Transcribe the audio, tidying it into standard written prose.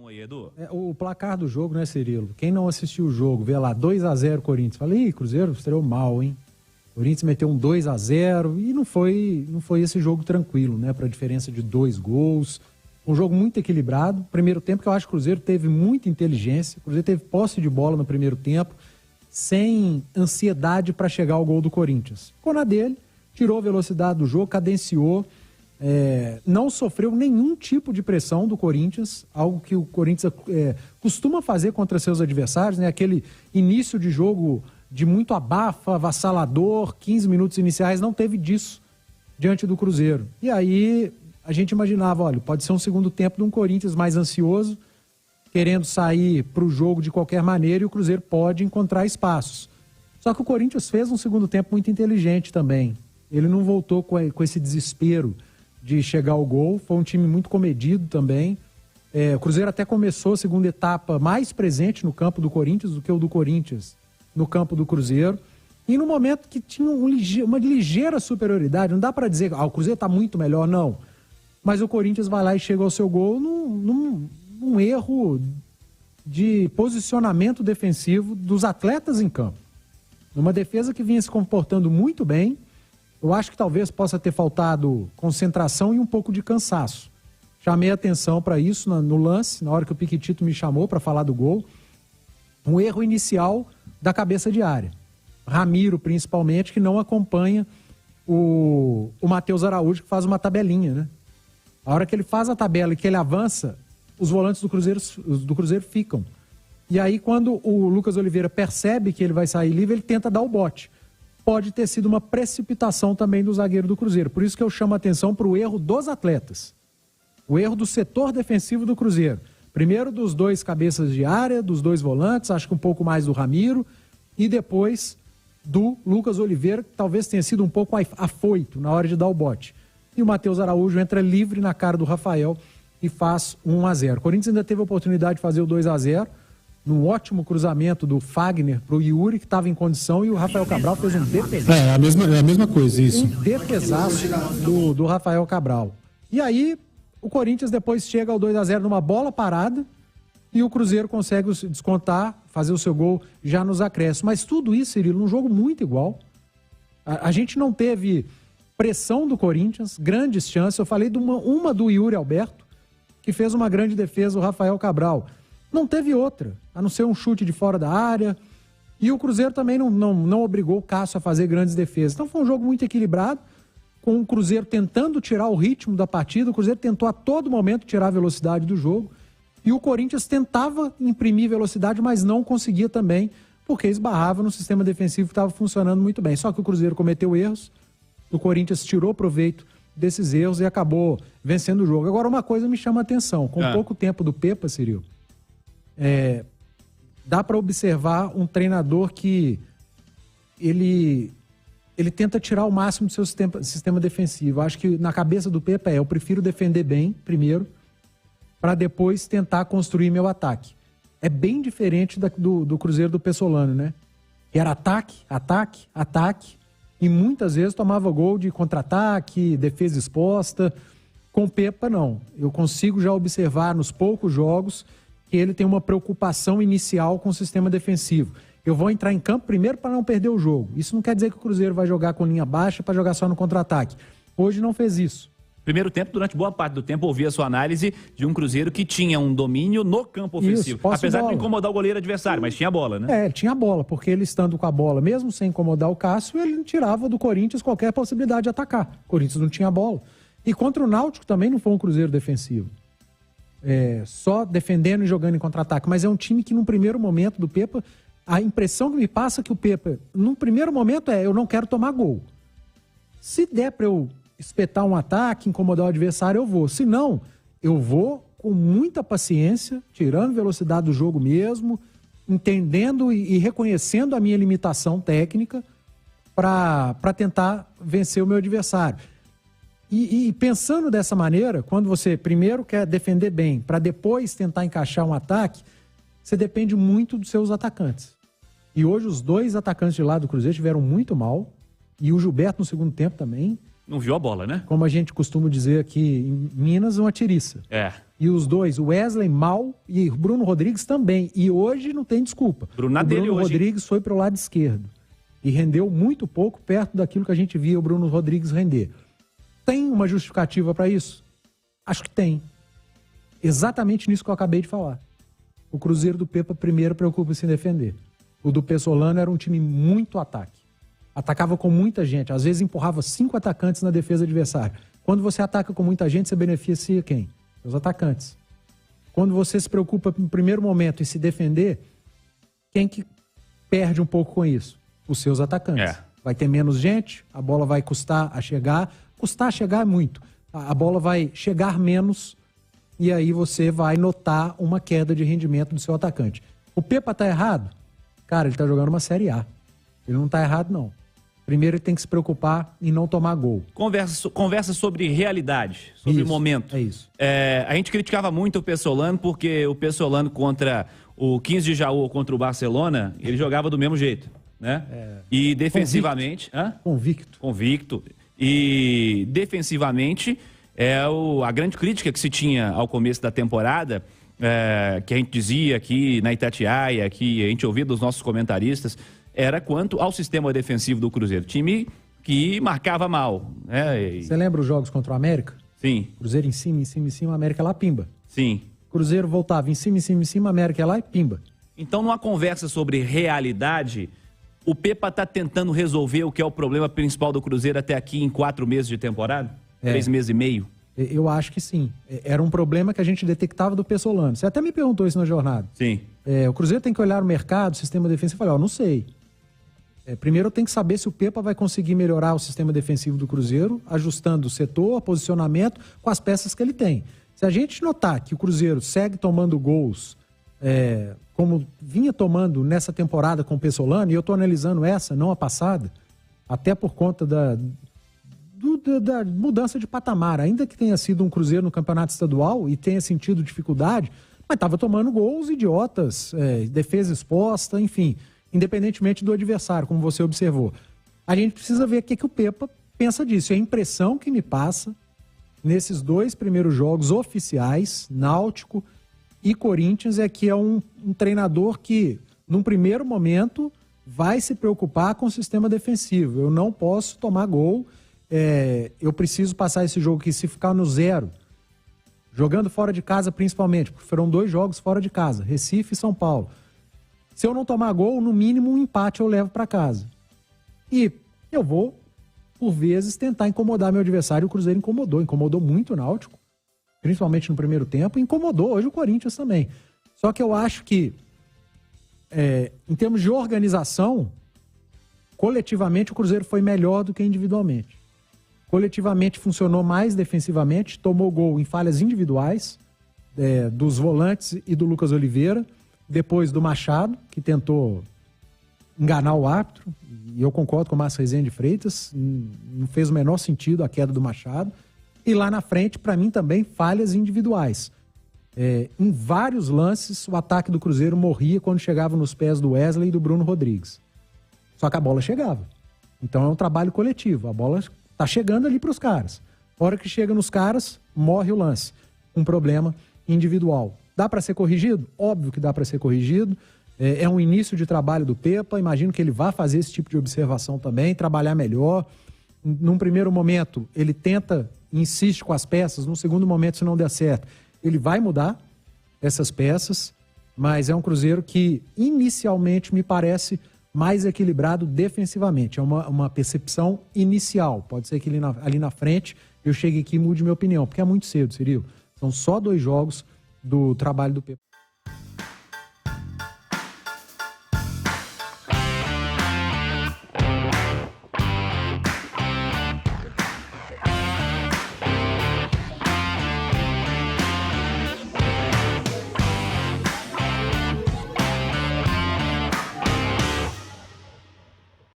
aí, Edu. O placar do jogo, né, Cirilo? Quem não assistiu o jogo, vê lá, 2-0 Corinthians. Fala, ih, Cruzeiro estreou mal, hein? O Corinthians meteu um 2-0 e não foi esse jogo tranquilo, né? Para diferença de 2 gols. Um jogo muito equilibrado. Primeiro tempo que eu acho que o Cruzeiro teve muita inteligência. O Cruzeiro teve posse de bola no primeiro tempo, sem ansiedade para chegar ao gol do Corinthians. Ficou na dele, tirou a velocidade do jogo, cadenciou, não sofreu nenhum tipo de pressão do Corinthians, algo que o Corinthians costuma fazer contra seus adversários, né? Aquele início de jogo de muito abafa, avassalador, 15 minutos iniciais, não teve disso diante do Cruzeiro. E aí a gente imaginava, olha, pode ser um segundo tempo de um Corinthians mais ansioso, querendo sair para o jogo de qualquer maneira, e o Cruzeiro pode encontrar espaços. Só que o Corinthians fez um segundo tempo muito inteligente também. Ele não voltou com esse desespero de chegar ao gol, foi um time muito comedido também. O Cruzeiro até começou a segunda etapa mais presente no campo do Corinthians do que o do Corinthians no campo do Cruzeiro. E no momento que tinha uma ligeira superioridade, não dá para dizer que o Cruzeiro está muito melhor, não. Mas o Corinthians vai lá e chega ao seu gol num erro de posicionamento defensivo dos atletas em campo. Numa defesa que vinha se comportando muito bem, eu acho que talvez possa ter faltado concentração e um pouco de cansaço. Chamei a atenção para isso no lance, na hora que o Piquitito me chamou para falar do gol. Um erro inicial da cabeça de área. Ramiro, principalmente, que não acompanha o Matheus Araújo, que faz uma tabelinha, né? A hora que ele faz a tabela e que ele avança, os volantes do Cruzeiro ficam. E aí, quando o Lucas Oliveira percebe que ele vai sair livre, ele tenta dar o bote. Pode ter sido uma precipitação também do zagueiro do Cruzeiro. Por isso que eu chamo a atenção para o erro dos atletas. O erro do setor defensivo do Cruzeiro. Primeiro dos 2 cabeças de área, dos 2 volantes, acho que um pouco mais do Ramiro, e depois do Lucas Oliveira, que talvez tenha sido um pouco afoito na hora de dar o bote. E o Matheus Araújo entra livre na cara do Rafael e faz 1-0. O Corinthians ainda teve a oportunidade de fazer o 2-0, num ótimo cruzamento do Fagner pro Yuri, que estava em condição, e o Rafael Cabral fez um defesaço. É a mesma coisa, isso. Um defesaço do Rafael Cabral. E aí, o Corinthians depois chega ao 2-0 numa bola parada, e o Cruzeiro consegue descontar, fazer o seu gol já nos acréscimos. Mas tudo isso, Cirilo, num jogo muito igual. A gente não teve pressão do Corinthians, grandes chances. Eu falei de uma do Yuri Alberto, que fez uma grande defesa, o Rafael Cabral. Não teve outra, a não ser um chute de fora da área. E o Cruzeiro também não obrigou o Cássio a fazer grandes defesas. Então foi um jogo muito equilibrado, com o Cruzeiro tentando tirar o ritmo da partida. O Cruzeiro tentou a todo momento tirar a velocidade do jogo. E o Corinthians tentava imprimir velocidade, mas não conseguia também, porque esbarrava no sistema defensivo que estava funcionando muito bem. Só que o Cruzeiro cometeu erros, o Corinthians tirou proveito desses erros e acabou vencendo o jogo. Agora, uma coisa me chama a atenção. Com pouco tempo do Pepa, Cirilo, dá para observar um treinador que ele tenta tirar o máximo do seu sistema defensivo. Acho que na cabeça do Pepa eu prefiro defender bem primeiro, para depois tentar construir meu ataque. É bem diferente do Cruzeiro do Pessolano, né? Que era ataque, ataque, ataque, e muitas vezes tomava gol de contra-ataque, defesa exposta. Com o Pepa, não. Eu consigo já observar nos poucos jogos que ele tem uma preocupação inicial com o sistema defensivo. Eu vou entrar em campo primeiro para não perder o jogo. Isso não quer dizer que o Cruzeiro vai jogar com linha baixa para jogar só no contra-ataque. Hoje não fez isso. Primeiro tempo, durante boa parte do tempo, ouvi a sua análise de um Cruzeiro que tinha um domínio no campo ofensivo. Isso, apesar de não incomodar o goleiro adversário, mas tinha bola, né? Tinha a bola, porque ele estando com a bola, mesmo sem incomodar o Cássio, ele tirava do Corinthians qualquer possibilidade de atacar. O Corinthians não tinha bola. E contra o Náutico também não foi um Cruzeiro defensivo. Só defendendo e jogando em contra-ataque. Mas é um time que, num primeiro momento do Pepa, a impressão que me passa é que o Pepa, num primeiro momento, eu não quero tomar gol. Se der para eu espetar um ataque, incomodar o adversário, eu vou. Se não, eu vou com muita paciência, tirando velocidade do jogo mesmo, entendendo e reconhecendo a minha limitação técnica para tentar vencer o meu adversário. E pensando dessa maneira, quando você primeiro quer defender bem, para depois tentar encaixar um ataque, você depende muito dos seus atacantes. E hoje os 2 atacantes de lá do Cruzeiro estiveram muito mal, e o Gilberto no segundo tempo também. Não viu a bola, né? Como a gente costuma dizer aqui em Minas, uma tiriça. E os dois, o Wesley mal e o Bruno Rodrigues também. E hoje não tem desculpa. O Bruno Rodrigues foi para o lado esquerdo e rendeu muito pouco perto daquilo que a gente via o Bruno Rodrigues render. Tem uma justificativa para isso? Acho que tem. Exatamente nisso que eu acabei de falar. O Cruzeiro do Pepa primeiro preocupa-se em defender. O do Pessolano era um time muito ataque. Atacava com muita gente. Às vezes empurrava 5 atacantes na defesa adversária. Quando você ataca com muita gente, você beneficia quem? Os atacantes. Quando você se preocupa no primeiro momento em se defender, quem que perde um pouco com isso? Os seus atacantes. Vai ter menos gente, a bola vai custar a chegar. Custar a chegar é muito. A bola vai chegar menos e aí você vai notar uma queda de rendimento do seu atacante. O Pepa tá errado? Cara, ele tá jogando uma Série A. Ele não tá errado, não. Primeiro ele tem que se preocupar em não tomar gol. Conversa sobre realidade, sobre momento. É isso. A gente criticava muito o Pessolano porque o Pessolano contra o 15 de Jaú, contra o Barcelona, ele jogava do mesmo jeito, né? E defensivamente... Convicto. E defensivamente, a grande crítica que se tinha ao começo da temporada, que a gente dizia aqui na Itatiaia, que a gente ouvia dos nossos comentaristas, era quanto ao sistema defensivo do Cruzeiro. Time que marcava mal. Você lembra os jogos contra o América? Sim. Cruzeiro em cima, América lá, pimba. Sim. Cruzeiro voltava em cima, América lá e pimba. Então, numa conversa sobre realidade, o Pepa está tentando resolver o que é o problema principal do Cruzeiro até aqui em 4 meses de temporada? 3 meses e meio? Eu acho que sim. Era um problema que a gente detectava do Pessolano. Você até me perguntou isso na jornada. Sim. O Cruzeiro tem que olhar o mercado, o sistema defensivo e falar, não sei. Primeiro eu tenho que saber se o Pepa vai conseguir melhorar o sistema defensivo do Cruzeiro, ajustando o setor, posicionamento, com as peças que ele tem. Se a gente notar que o Cruzeiro segue tomando gols, como vinha tomando nessa temporada com o Pessolano, e eu estou analisando essa, não a passada, até por conta da mudança de patamar, ainda que tenha sido um Cruzeiro no campeonato estadual e tenha sentido dificuldade, mas estava tomando gols idiotas, defesa exposta, enfim, independentemente do adversário, como você observou. A gente precisa ver o que o Pepa pensa disso. A impressão que me passa nesses 2 primeiros jogos oficiais, Náutico e Corinthians, é que é um treinador que, num primeiro momento, vai se preocupar com o sistema defensivo. Eu não posso tomar gol, eu preciso passar esse jogo aqui, se ficar no 0, jogando fora de casa principalmente, porque foram 2 jogos fora de casa, Recife e São Paulo. Se eu não tomar gol, no mínimo um empate eu levo para casa. E eu vou, por vezes, tentar incomodar meu adversário. O Cruzeiro incomodou muito o Náutico, principalmente no primeiro tempo, e incomodou hoje o Corinthians também. Só que eu acho que, em termos de organização, coletivamente o Cruzeiro foi melhor do que individualmente. Coletivamente funcionou mais defensivamente, tomou gol em falhas individuais, dos volantes e do Lucas Oliveira, depois do Machado, que tentou enganar o árbitro, e eu concordo com o Márcio Rezende Freitas, não fez o menor sentido a queda do Machado. E lá na frente, para mim também, falhas individuais. Em vários lances, o ataque do Cruzeiro morria quando chegava nos pés do Wesley e do Bruno Rodrigues. Só que a bola chegava. Então é um trabalho coletivo, a bola tá chegando ali para os caras. A hora que chega nos caras, morre o lance. Um problema individual. Dá para ser corrigido? Óbvio que dá para ser corrigido. É um início de trabalho do Pepa. Imagino que ele vá fazer esse tipo de observação também, trabalhar melhor. Num primeiro momento, ele tenta, insiste com as peças. Num segundo momento, se não der certo, ele vai mudar essas peças. Mas é um Cruzeiro que, inicialmente, me parece mais equilibrado defensivamente. É uma percepção inicial. Pode ser que ali na frente eu chegue aqui e mude minha opinião, porque é muito cedo, Cirilo. São só 2 jogos do trabalho do Pepa.